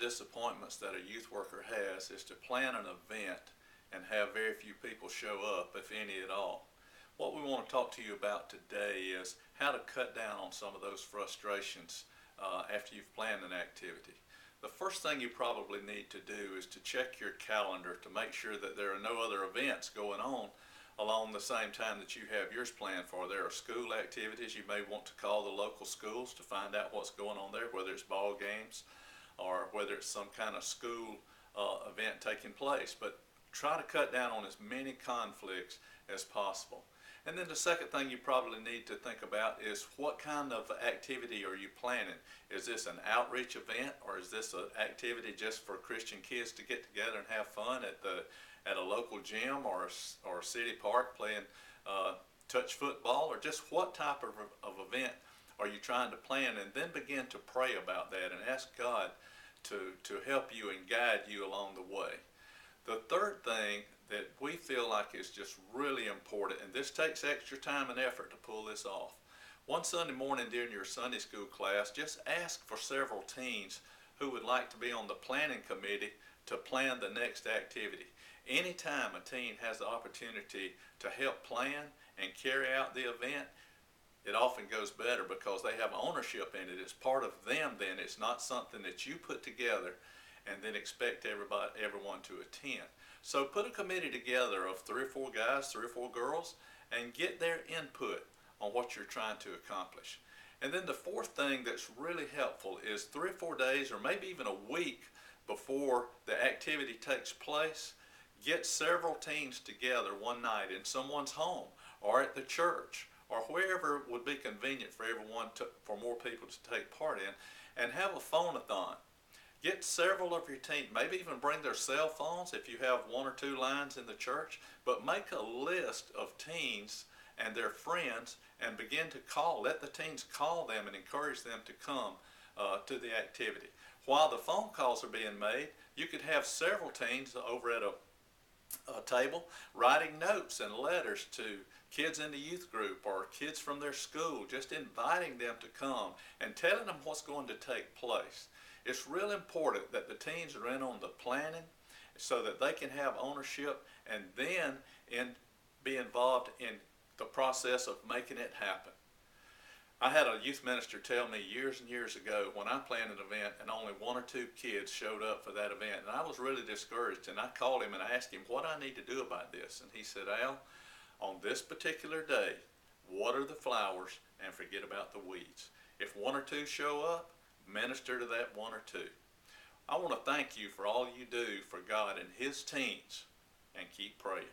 disappointments that a youth worker has is to plan an event and have very few people show up, if any at all. What we want to talk to you about today is how to cut down on some of those frustrations after you've planned an activity. The first thing you probably need to do is to check your calendar to make sure that there are no other events going on along the same time that you have yours planned for. There are school activities. You may want to call the local schools to find out what's going on there, whether it's ball games or whether it's some kind of school event taking place. But try to cut down on as many conflicts as possible. And then the second thing you probably need to think about is what kind of activity are you planning? Is this an outreach event, or is this an activity just for Christian kids to get together and have fun at a local gym or a city park playing touch football, or just what type of event are you trying to plan? And then begin to pray about that and ask God to help you and guide you along the way. The third thing that we feel like is just really important, and this takes extra time and effort to pull this off. One Sunday morning during your Sunday school class, just ask for several teens who would like to be on the planning committee to plan the next activity. Anytime a teen has the opportunity to help plan and carry out the event, it often goes better because they have ownership in it. It's part of them then. It's not something that you put together and then expect everyone to attend. So put a committee together of 3 or 4 guys, 3 or 4 girls, and get their input on what you're trying to accomplish. And then the fourth thing that's really helpful is 3 or 4 days, or maybe even a week before the activity takes place, get several teens together one night in someone's home or at the church or wherever would be convenient for for more people to take part in, and have a phone-a-thon. Get several of your teens, maybe even bring their cell phones if you have 1 or 2 lines in the church, but make a list of teens and their friends and begin to let the teens call them and encourage them to come to the activity. While the phone calls are being made, you could have several teens over at a table writing notes and letters to kids in the youth group or kids from their school, just inviting them to come and telling them what's going to take place. It's real important that the teens are in on the planning so that they can have ownership and then be involved in the process of making it happen. I had a youth minister tell me years and years ago when I planned an event and only 1 or 2 kids showed up for that event, and I was really discouraged, and I called him and I asked him what I need to do about this, and he said, Al, on this particular day, water the flowers and forget about the weeds. If 1 or 2 show up, minister to that 1 or 2. I want to thank you for all you do for God and His teens, and keep praying.